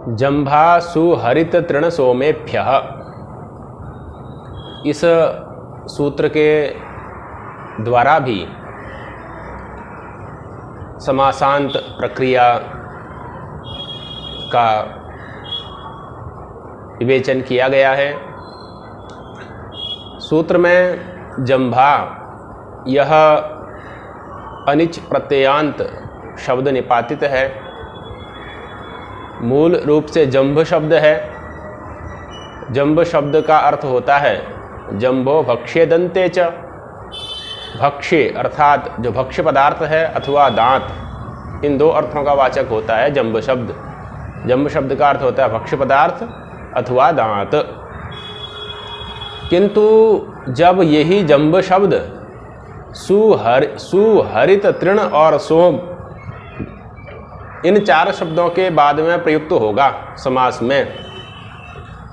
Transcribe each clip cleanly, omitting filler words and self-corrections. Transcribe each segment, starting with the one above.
जंभा सुहरित तृण सोमेभ्यः। इस सूत्र के द्वारा भी समासांत प्रक्रिया का विवेचन किया गया है। सूत्र में जंभा यह अनिच प्रत्ययांत शब्द निपातित है। मूल रूप से जंभ शब्द है। जंभ शब्द का अर्थ होता है जंभो भक्ष्य दंते च। भक्ष्य अर्थात जो भक्ष्य पदार्थ है अथवा दांत, इन दो अर्थों का वाचक होता है जंभ शब्द। जंभ शब्द का अर्थ होता है भक्ष्य पदार्थ अथवा दांत। किंतु जब यही जंभ शब्द सुहरित तृण और सोम इन चार शब्दों के बाद में प्रयुक्त होगा समास में,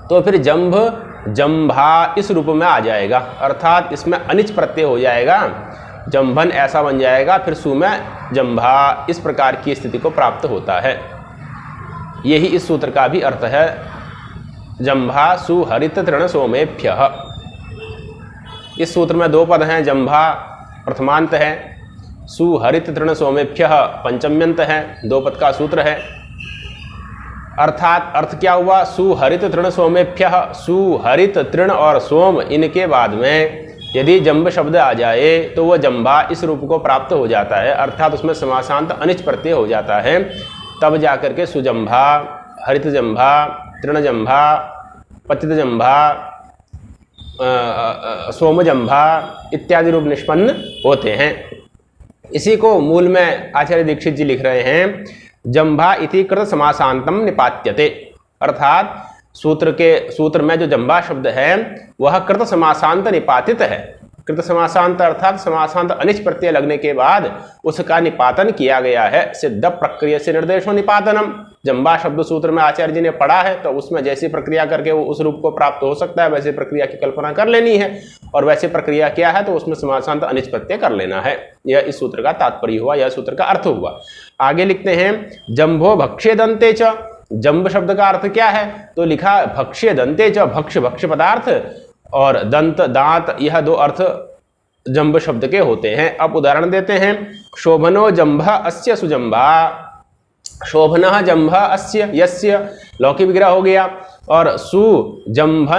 तो फिर जंभ जंभा इस रूप में आ जाएगा, अर्थात इसमें अनिच प्रत्यय हो जाएगा। जंभन ऐसा बन जाएगा, फिर सु में जंभा, इस प्रकार की स्थिति को प्राप्त होता है। यही इस सूत्र का भी अर्थ है, जंभा सुहरित तृण सोमेभ्यः। इस सूत्र में दो पद हैं, जंभा प्रथमांत है, सुहरित तृण सोमेभ्यः पंचम्यंत है, दो पद का सूत्र है। अर्थात अर्थ क्या हुआ, सुहरित तृण सोमेभ्यः, सुहरित तृण और सोम इनके बाद में यदि जंभ शब्द आ जाए तो वह जंभा इस रूप को प्राप्त हो जाता है, अर्थात उसमें समासांत अनिच प्रत्यय हो जाता है। तब जाकर के सुजंभा, हरित जंभा, तृण जंभा, पतित जंभा, सोम जंभा इत्यादि रूप निष्पन्न होते हैं। इसी को मूल में आचार्य दीक्षित जी लिख रहे हैं, जंभा इति कृत समासांतम निपात्यते। अर्थात सूत्र में जो जंभा शब्द है वह कृत समासांत निपातित है। कृत समासांत अर्थात समासांत अनिच प्रत्यय लगने के बाद उसका निपातन किया गया है। सिद्ध प्रक्रिया से निर्देशो निपातनम। जंभा शब्द सूत्र में आचार्य जी ने पढ़ा है, तो उसमें जैसी प्रक्रिया करके वो उस रूप को प्राप्त हो सकता है वैसी प्रक्रिया की कल्पना कर लेनी है, और वैसी प्रक्रिया क्या है तो उसमें समासांत अनिच प्रत्यय कर लेना है। यह इस सूत्र का तात्पर्य हुआ, यह सूत्र का अर्थ हुआ। आगे लिखते हैं, जंभो भक्ष्य दंते च। जंभ शब्द का अर्थ क्या है, तो लिखा भक्ष्य दंते च, भक्ष्य पदार्थ और दंत दांत, यह दो अर्थ जंभ शब्द के होते हैं। अब उदाहरण देते हैं, शोभनो जंभ अस्य सुजंभा। शोभन जंभ अस्य यस्य लौकी विग्रह हो गया, और सुजंभ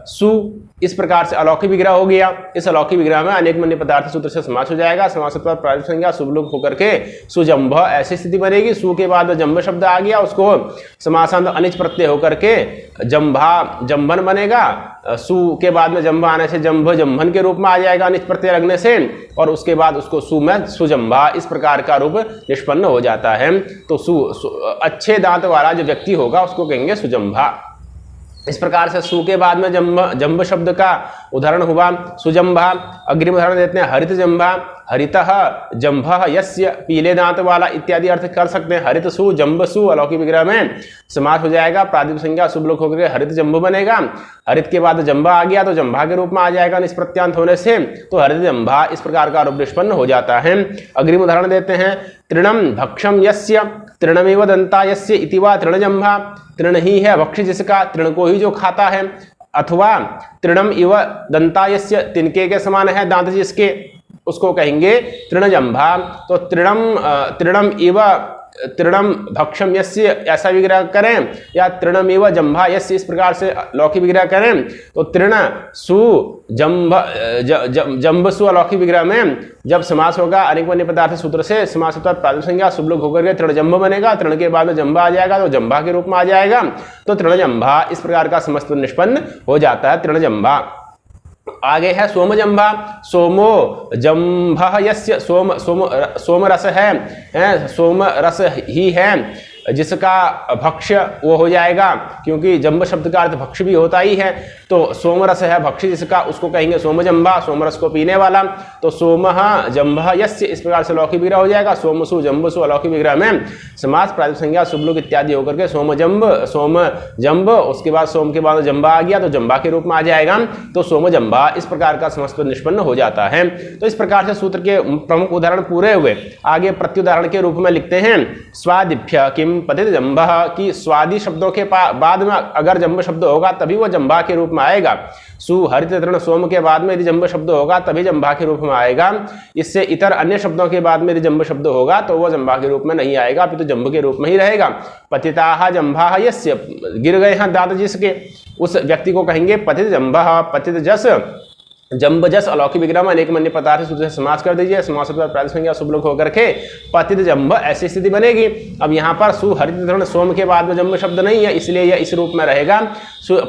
सु इस प्रकार से अलौकिक विग्रह हो गया। इस अलौकिक विग्रह में अनेक मन्य पदार्थ सूत्र से समास हो जाएगा। समास पर प्रातिपदिक संज्ञा शुभ लोग होकर के सुजंभ ऐसी स्थिति बनेगी। सु के बाद जंभ शब्द आ गया, उसको समासांत अनिच प्रत्यय होकर के जंभा जंभन बनेगा। सु के बाद में जंभ आने से जंभ जंभन के रूप में आ जाएगा अनिच प्रत्यय लगने से, और उसके बाद उसको सु में सुजंभा इस प्रकार का रूप निष्पन्न हो जाता है। तो अच्छे दांत वाला जो व्यक्ति होगा उसको कहेंगे सुजंभा। इस प्रकार से सु के बाद में जंभ शब्द का उदाहरण हुआ सुजंभा। अग्रिम उदाहरण देते हैं, हरित जंभा। हरितः जंभः यस्य, पीले दांत वाला इत्यादि अर्थ कर सकते हैं। हरित सु जंभ सु अलौकिक विग्रह में समास हो जाएगा, प्रातिपदिक संज्ञा शुभ लोग होकर हरित जंभ बनेगा। हरित के बाद जंभा आ गया तो जंभा के रूप में आ जाएगा निष्प्रत्यांत होने से, तो हरित जंभा इस प्रकार का रूप निष्पन्न हो जाता है। अग्रिम उदाहरण देते हैं, तृणम भक्षम यस्य, तृणमेव दंता यस्य इति वा तृणजंभा। तृण ही है भक्ष्य जिसका, तृण को ही जो खाता है, अथवा तृणम इव दंता यस्य, तिनके के समान है दांत जिसके, उसको कहेंगे तृणजंभा। तो तृणम भक्षम यस्य ऐसा विग्रह करें, या तृणमेव जंभा यस्य इस प्रकार से लौकिक विग्रह करें, तो तृण सु जंभ सु अलौकिक विग्रह में जब समास होगा अनेक वन्य पदार्थ सूत्र से, समास होता है प्रातिपदिक संज्ञा शुभ लोग होकर के तृणजंभ बनेगा। तृण के बाद में जंभा आ जाएगा तो जंभा के रूप में आ जाएगा, तो तृणजंभा इस प्रकार का समस्त निष्पन्न हो जाता है, तृणजंभा। आगे है सोमजंभा। सोमो जंभः यस्य, सोम रस है, सोम रस ही है जिसका भक्ष्य वो हो जाएगा, क्योंकि जंभ शब्द का अर्थ भक्ष्य भी होता ही है। तो सोम रस है भक्ष्य जिसका, उसको कहेंगे सोमजंभा, सोम रस को पीने वाला। तो सोमः जंभः यस्य इस प्रकार से लौकिक विग्रह हो जाएगा। सोमसु जंबसु अलौकिक विग्रह में समास प्रातिपदिक संज्ञा शुभ लोग इत्यादि होकर के सोम जंब, उसके बाद सोम के बाद जंभा आ गया तो जंभा के रूप में आ जाएगा, तो सोमजंभा इस प्रकार का समस्त निष्पन्न हो जाता है। तो इस प्रकार से सूत्र के प्रमुख उदाहरण पूरे हुए। आगे प्रत्युदाहरण के रूप में लिखते हैं, स्वादिभ्य किम किम पतित जंभः की स्वादि शब्दों के बाद में अगर जंभ शब्द होगा तभी वो जंभा के रूप में आएगा। सुहरित तृण सोम के बाद में यदि जंभ शब्द होगा तभी जंभा के रूप में आएगा। इससे इतर अन्य शब्दों के बाद में यदि जंभ शब्द होगा तो वो जंभा के रूप में नहीं आएगा, अभी तो जंभ के रूप में ही रहेगा। पतिताः जंभाः यस्य, गिर गए हैं दांत जिसके, उस व्यक्ति को कहेंगे पतित जंभः। पतित जस जंब जस अलौकिक विग्रह में अनेक मन्य पदार्थ सूत्र से समास कर दीजिए, समास के बाद प्रातिपदिक संज्ञा शुभ लोग होकर के पतित जंभ ऐसी स्थिति बनेगी। अब यहाँ पर सुहरित तृण सोम के बाद में जंभ शब्द नहीं है, इसलिए यह इस रूप में रहेगा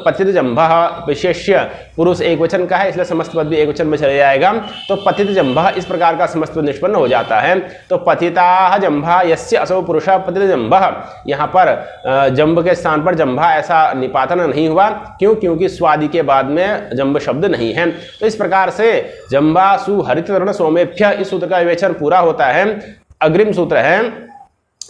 पतित जंभः। विशेष्य पुरुष एक वचन का है इसलिए समस्त पद भी एक वचन में चले जाएगा, तो पतित जंभः इस प्रकार का समस्त पद निष्पन्न हो जाता है। तो पतिताः जंभा यस्य असौ पुरुषः पतित जंभः, यहाँ पर जंभ के स्थान पर जंभा ऐसा निपातन नहीं हुआ, क्यों? क्योंकि स्वादि के बाद में जंभ शब्द नहीं है। तो इस प्रकार से जंभा सुहरित तृण सोमेभ्य इस सूत्र का विवेचन पूरा होता है। अग्रिम सूत्र है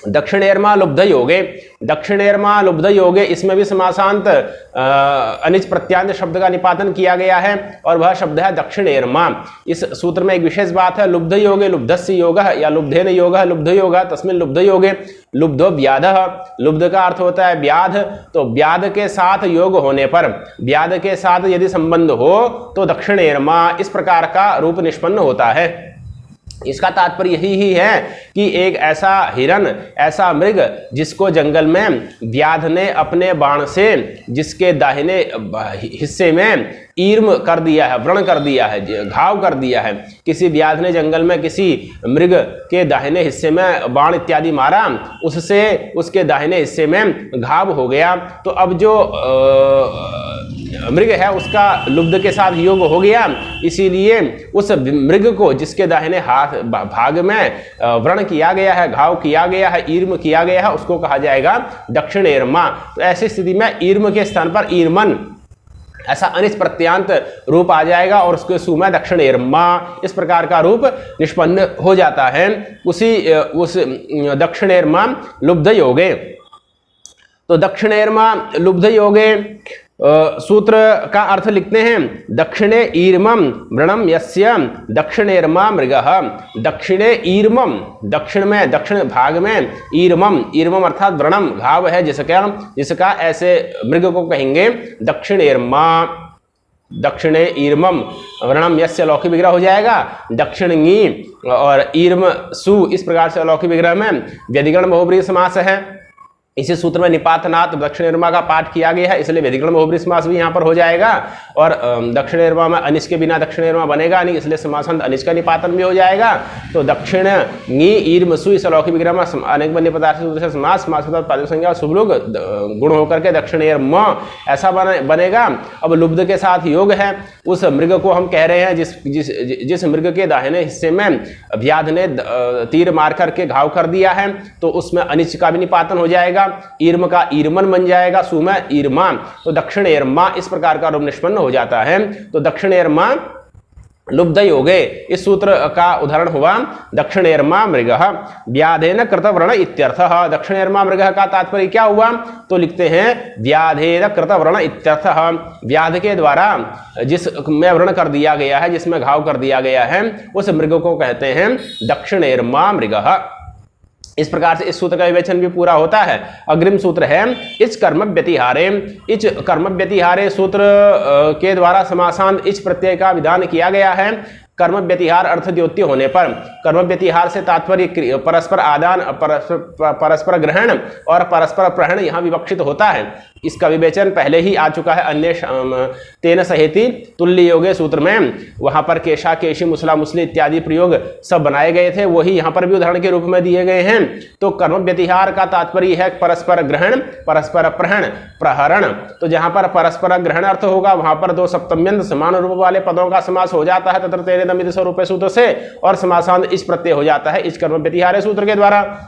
दक्षिणेर्मा लुब्ध योगे। दक्षिणेर्मा लुब्ध योगे, इसमें भी समासांत अनिच प्रत्यांत शब्द का निपातन किया गया है और वह शब्द है दक्षिणेर्मा। इस सूत्र में एक विशेष बात है, लुब्ध योगे लुब्धस्य योगः या लुब्धेन योगः लुब्ध योगः तस्मिन् लुब्ध योगे लुब्धो व्याधः। लुब्ध का अर्थ होता है व्याध, तो व्याध के साथ योग होने पर, व्याध के साथ यदि संबंध हो तो दक्षिणेर्मा इस प्रकार का रूप निष्पन्न होता है। इसका तात्पर्य यही ही है कि एक ऐसा हिरन, ऐसा मृग जिसको जंगल में व्याध ने अपने बाण से जिसके दाहिने हिस्से में ईर्म कर दिया है, व्रण कर दिया है, घाव कर दिया है, किसी व्याध ने जंगल में किसी मृग के दाहिने हिस्से में बाण इत्यादि मारा, उससे उसके दाहिने हिस्से में घाव हो गया, तो अब जो मृग है उसका लुब्ध के साथ योग हो गया, इसीलिए उस मृग को जिसके दाहिने हाथ भाग में व्रण किया गया है, घाव किया गया है, ईर्म किया गया है, उसको कहा जाएगा दक्षिणेर्मा। तो ऐसी स्थिति में ईर्म के स्थान पर ईर्मन ऐसा अनिच प्रत्यांत रूप आ जाएगा और उसके सु में दक्षिणेर्मा इस प्रकार का रूप निष्पन्न हो जाता है उस दक्षिणेर्मा लुब्ध योगे। तो दक्षिणेर्मा लुब्ध योगे सूत्र का अर्थ लिखते हैं दक्षिणे ईर्मम व्रणम यस्य दक्षिणेर्मा मृगः। दक्षिणे ईर्मम, दक्षिण में, दक्षिण भाग में, ईर्मम, ईर्मम अर्थात व्रणम घाव है जिसका ऐसे मृग को कहेंगे दक्षिणेर्मा। दक्षिणे ईर्मम व्रणम यस्य अलौकिक विग्रह हो जाएगा दक्षिणी और ईर्म सु, इस प्रकार से अलौकिक विग्रह में व्यधिकरण बहुब्रीहि समास है। इसी सूत्र में निपातनात् दक्षिणेर्मा का पाठ किया गया है, इसलिए व्यधिकरण बहुब्रीहि समास भी यहाँ पर हो जाएगा और दक्षिणेर्मा में अनिच के बिना दक्षिणेर्मा बनेगा नहीं, इसलिए समासांत अनिच का निपातन भी हो जाएगा। तो दक्षिण ङी ईर्म सु इस अलौकिक विग्रह में अनेक बन्य पदार्थ सूत्र से समास प्रातिपदिक संज्ञा शुभ लोग गुण होकर के दक्षिणेर्मा ऐसा बनेगा। अब लुब्ध के साथ योग है, उस मृग को हम कह रहे हैं जिस मृग के दाहिने हिस्से में व्याध ने तीर मार करके घाव कर दिया है, तो उसमें अनिच का भी निपातन हो जाएगा, ईर्म का ईर्मन बन जाएगा, सु में ईर्मा, तो दक्षिणेर्मा इस प्रकार का रूप निष्पन्न हो जाता है। तो दक्षिणेर्मा लुब्ध योगे इस सूत्र का उदाहरण हुआ दक्षिणेर्मा मृगः व्याधेन कृतव्रण इत्यर्थः। दक्षिणेर्मा मृगः का तात्पर्य क्या हुआ? तो लिखते हैं व्याधेन कृतव्रण इत्यर्थः, व्याध के द्वारा जिसमें व्रण कर दिया गया है, जिसमें घाव कर दिया गया है, उस मृग को कहते हैं दक्षिणेर्मा मृगः। इस प्रकार से इस सूत्र का विवेचन भी पूरा होता है। अग्रिम सूत्र है इच कर्म व्यतिहारे। इच कर्म व्यतिहारे सूत्र के द्वारा समासांत इच प्रत्यय का विधान किया गया है। कर्म व्यतिहार अर्थ द्योत्य होने पर, कर्म व्यतिहार से तात्पर्य परस्पर आदान, परस्पर ग्रहण और परस्पर प्रहण यहाँ विवक्षित होता है। इसका विवेचन पहले ही आ चुका है अन्य तेन सहेति तुल्य योगे सूत्र में, वहां पर केशा केशी मुसला मुसली इत्यादि प्रयोग सब बनाए गए थे, वही यहाँ पर भी उदाहरण के रूप में दिए गए हैं। तो कर्म व्यतिहार का तात्पर्य है परस्पर ग्रहण, परस्पर प्रहण, प्रहरण। तो जहां पर परस्पर ग्रहण अर्थ होगा वहां पर दो सप्तम्यंत समान रूप वाले पदों का समास हो जाता है तत्र तेरे दमित स्वरूपे सूत्र से, और समासांत इस प्रत्यय हो जाता है इस कर्म व्यतिहारे सूत्र के द्वारा।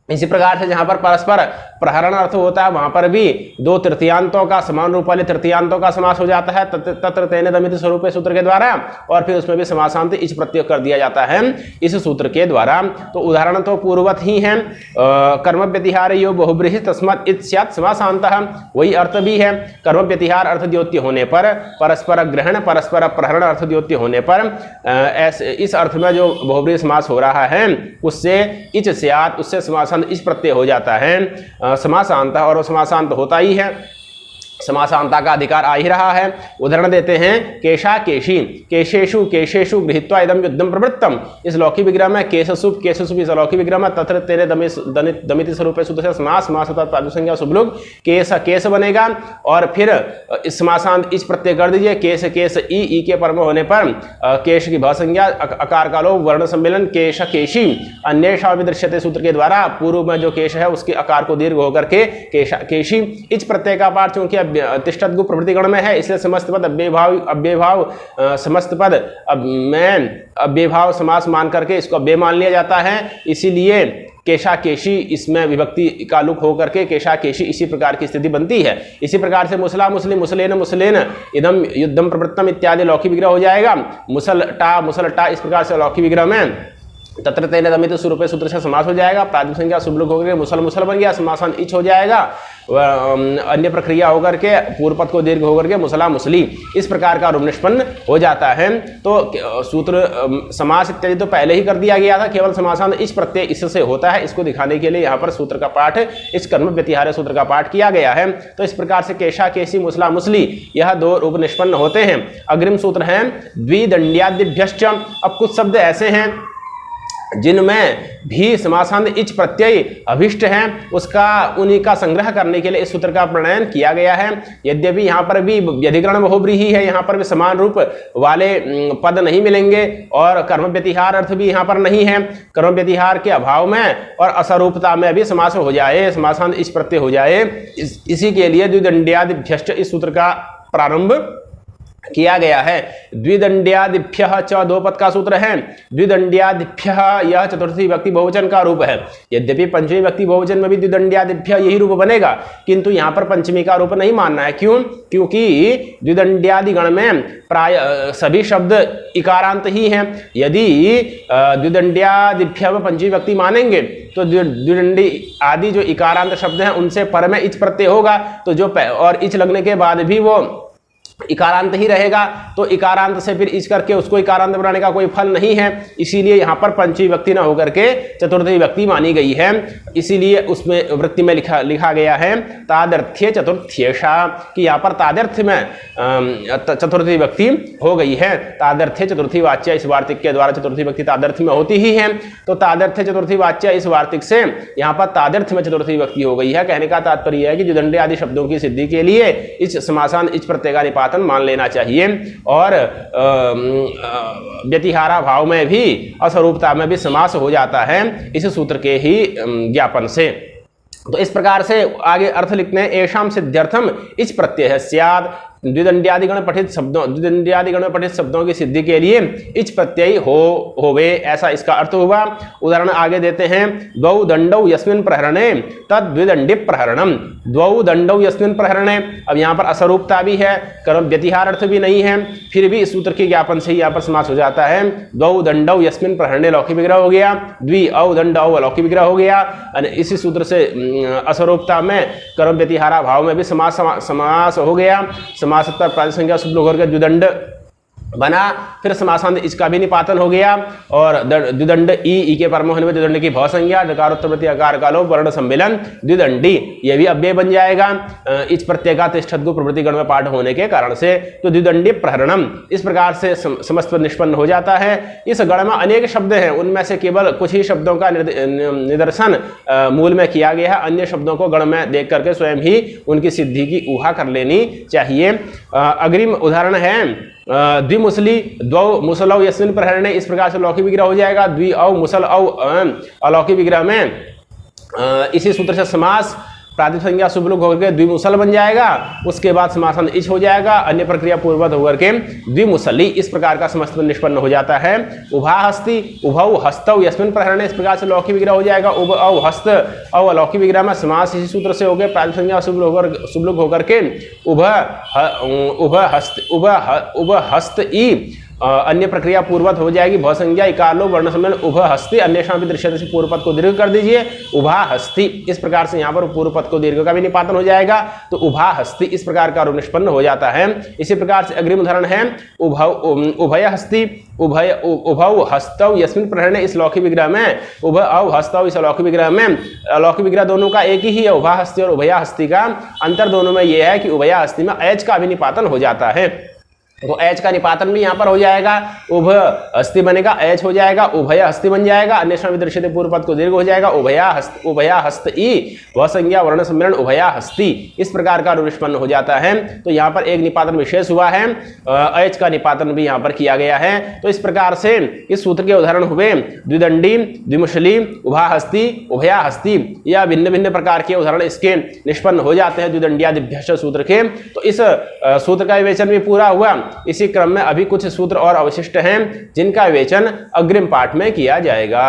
इसी प्रकार से जहां पर परस्पर प्रहरण अर्थ होता है वहां पर भी दो तृतीयांतों का समान रूप वाले तृतीयांतों का समास हो जाता है तत्र तेन दमित स्वरूपे सूत्र के द्वारा, और फिर उसमें भी समासांत इच प्रत्यय कर दिया जाता है इस सूत्र के द्वारा। तो उदाहरण तो पूर्ववत ही है, कर्म व्यतिहार यो बहुब्रीहि तस्मात् इत् स्यात् समासान्तः, वही अर्थ भी है। कर्म व्यतिहार अर्थ द्योत्य होने पर, परस्पर ग्रहण परस्पर प्रहरण अर्थ द्योत्य होने पर इस अर्थ में जो बहुब्रीहि समास हो रहा है उससे इच स्यात्, उससे समास समासांत इच प्रत्यय हो जाता है समासांत, और समासांत होता ही है, समासांता का अधिकार आ ही रहा है। उदाहरण देते हैं केशा केशी, केशेषु केशेषु गृहीत्वा इदं युद्धं प्रवृत्तम। इस लौकिक विग्रह में केशसुप केशसुप इस लौकिक विग्रह में तत्र तेरे दमिति स्वरूप सूत्र से समास प्रातिसंज्ञा शुभलोग केश केश बनेगा, और फिर इस समासांत इस प्रत्यय कर दीजिए केश केश ई के पर में होने पर केश की भसंज्ञा अकार का लोप वर्ण सम्मेलन केश केशी अन्येषा विदृश्यते सूत्र के द्वारा पूर्व में जो केश है उसके आकार को दीर्घ होकर के केशा केशी। इच प्रत्यय का पाठ चूंकि तिष्ठत गु प्रवृत्ति गण में है, इसलिए समस्त पद अव्ययभाव समस्त पद अब में अव्ययभाव समास मान करके इसको अव्यय मान लिया जाता है, इसीलिए केशा केशी इसमें विभक्ति का लुक होकर के केशा केशी इसी प्रकार की स्थिति बनती है। इसी प्रकार से मुसला मुसलिम मुसलेन मुसलेन इदम युद्धम प्रवृत्तम इत्यादि लौकिक विग्रह हो जाएगा। मुसलटा इस प्रकार से लौकिक विग्रह में तत्र तेन दमित स्वरूप सूत्र से समास हो जाएगा, प्रातिपदिक संज्ञा शुभ लोग होकर मुसल मुसल बन गया, समासन इच हो जाएगा, अन्य प्रक्रिया होकर के पूर्व पद को दीर्घ होकर के मुसला मुसली इस प्रकार का रूप निष्पन्न हो जाता है। तो सूत्र समास इत्यादि तो पहले ही कर दिया गया था, केवल समासान इस प्रत्यय इससे होता है, इसको दिखाने के लिए यहाँ पर सूत्र का पाठ इस कर्म व्यतिहार्य सूत्र का पाठ किया गया है। तो इस प्रकार से केशा केसी मुसला मुसली यह दो रूप निष्पन्न होते हैं। अग्रिम सूत्र है द्विदंड्यादिभ्यश्च। अब कुछ शब्द ऐसे हैं जिनमें भी समासांत इच प्रत्यय अभिष्ट है, उसका उन्हीं का संग्रह करने के लिए इस सूत्र का प्रणयन किया गया है। यद्यपि यहाँ पर भी व्यधिकरण बहुब्रीहि है, यहाँ पर भी समान रूप वाले पद नहीं मिलेंगे और कर्म व्यतिहार अर्थ भी यहाँ पर नहीं है। कर्म व्यतिहार के अभाव में और असरूपता में भी समास हो जाए, समासांत इच प्रत्यय हो जाए, इसी के लिए द्विदंड्यादिभ्यश्च इस सूत्र का प्रारंभ किया गया है। द्विदंड्यादिभ्यः च दो पद का सूत्र है। द्विदंड्यादिभ्यः यह चतुर्थी व्यक्ति बहुवचन का रूप है। यद्यपि पंचमी व्यक्ति बहुवचन में भी द्विदंड्यादिभ्यः यही रूप बनेगा, किंतु यहाँ पर पंचमी का रूप नहीं मानना है। क्यों? क्योंकि द्विदंड्यादि गण में प्राय सभी शब्द इकारांत ही हैं। यदि द्विदंड्यादिभ्यः पंचमी व्यक्ति मानेंगे तो द्विदंडी आदि जो इकारांत शब्द हैं उनसे पर में इच प्रत्यय होगा, तो जो और इच लगने के बाद भी वो इकारांत ही रहेगा, तो इकारांत से फिर इच करके उसको इकारांत बनाने का कोई फल नहीं है। इसीलिए यहाँ पर पंचमी व्यक्ति न होकर के चतुर्थी व्यक्ति मानी गई है। इसीलिए उसमें वृत्ति में लिखा गया है तादर्थ्य चतुर्थ्येषा, कि यहाँ पर तादर्थ्य में चतुर्थी व्यक्ति हो गई है। तादर्थ्य चतुर्थी वाच्य इस वार्तिक के द्वारा चतुर्थी व्यक्ति तादर्थ्य में होती ही है, तो तादर्थ्य चतुर्थी वाच्य इस वार्तिक से यहाँ पर तादर्थ्य में चतुर्थी व्यक्ति हो गई है। कहने का तात्पर्य है कि द्विदंडी आदि शब्दों की सिद्धि के लिए इस समासान इच प्रत्यय का निपातन मान लेना चाहिए, और व्यतिहारा भाव में भी असरूपता में भी समास हो जाता है इस सूत्र के ही ज्ञापन से। तो इस प्रकार से आगे अर्थ लिखते हैं एषाम सिद्ध्यर्थम इच प्रत्यय स्यात्। द्विदंड्यादिगण में पठित शब्दों की सिद्धि के लिए इच प्रत्यय होवे, ऐसा इसका अर्थ हुआ। उदाहरण आगे देते हैं द्वौ दंडौ यस्मिन् प्रहरणे तद द्विदंडी प्रहरणम। द्वौ दंडौ यस्मिन् प्रहरणे, अब यहाँ पर असरूपता भी है, कर्म व्यतिहार अर्थ भी नहीं है, फिर भी इस सूत्र के ज्ञापन से ही यहाँ पर समास हो जाता है। द्वौ दंडौ यस्मिन् प्रहरणे लौकिक विग्रह हो गया, द्वि औ दंड औ लौकिक विग्रह हो गया। इसी सूत्र से असरूपता में कर्म व्यतिहारा भाव में भी समास हो गया। समासत्तर प्रातिपदिक संज्ञा शुभ लोग होकर द्विदंड बना, फिर समासांत इसका भी निपातन हो गया, और द्विदंड ई के परम होने में द्विदंड की भव संज्ञा डकारोत्तरप्रति आकार का लोप वर्ण सम्मेलन द्विदंडी, ये भी अव्यय बन जाएगा इस प्रत्यय का तिष्ठत गु प्रवृत्ति गण में पाठ होने के कारण से। तो द्विदंडी प्रहरणम इस प्रकार से समस्त निष्पन्न हो जाता है। इस गण में अनेक शब्द हैं, उनमें से केवल कुछ ही शब्दों का निदर्शन मूल में किया गया है। अन्य शब्दों को गण में देख करके स्वयं ही उनकी सिद्धि की ऊहा कर लेनी चाहिए। अग्रिम उदाहरण है द्विमुसली द्वौ मुसलौ यस्मिन् प्रहरणे, इस प्रकार से लौकिक विग्रह हो जाएगा। द्वि औ मुसल औ अलौकिक विग्रह में इसी सूत्र से समास प्रातिपदिक संज्ञा शुभ लोग होकर के द्विमुसल बन जाएगा, उसके बाद समासन इच हो जाएगा, अन्य प्रक्रिया पूर्ववत होकर के द्विमुसली इस प्रकार का समस्त निष्पन्न हो जाता है। उभा हस्ति उभौ हस्तौ यस्मिन् प्रहरणे, इस प्रकार से लौकिक विग्रह हो जाएगा। उभ औ हस्त औ अलौकिक विग्रह में समास इसी सूत्र से हो गए, प्रातिपदिक संज्ञा शुभ लोग होकर के उभ हस्त ई अन्य प्रक्रिया पूर्ववत हो जाएगी। भवसंज्ञा इकारलोप वर्ण सम्मेलन उभ हस्ति अन्येषां दृश्यते से पूर्व पद को दीर्घ कर दीजिए, उभा हस्ति। इस प्रकार से यहाँ पर पूर्व पद को दीर्घ का भी निपातन हो जाएगा, तो उभा हस्ति इस प्रकार का रूप निष्पन्न हो जाता है। इसी प्रकार से अग्रिम उदाहरण है उभय हस्ति उभौ हस्तौ यस्मिन् प्रहरणे। इस लौकिक विग्रह में उभौ हस्तौ, इस लौकिक विग्रह में लौकिक विग्रह दोनों का एक ही है, उभा हस्ति और उभया हस्ति का। अंतर दोनों में यह है कि उभया हस्ति में एच का भी निपातन हो जाता है, तो एच का निपातन भी यहाँ पर हो जाएगा, उभ हस्ति बनेगा, एच हो जाएगा, उभय हस्ति बन जाएगा, अन्येषां दृश्यते पूर्व पद को दीर्घ हो जाएगा, उभया हस्त ई वह संज्ञा वर्ण सम्मेलन उभया हस्ति। इस प्रकार का रूप निष्पन्न हो जाता है। तो यहाँ पर एक निपातन विशेष हुआ है, एच का निपातन भी यहाँ पर किया गया है। तो इस प्रकार से इस सूत्र के उदाहरण हुए द्विदंडी, द्विमुशली, उभा हस्ति, उभया हस्ति, या भिन्न भिन्न प्रकार के उदाहरण इसके निष्पन्न हो जाते हैं द्विदंडियादिभ्यश्च सूत्र के। तो इस सूत्र का विवेचन भी पूरा हुआ। इसी क्रम में अभी कुछ सूत्र और अवशिष्ट हैं जिनका विवेचन अग्रिम पाठ में किया जाएगा।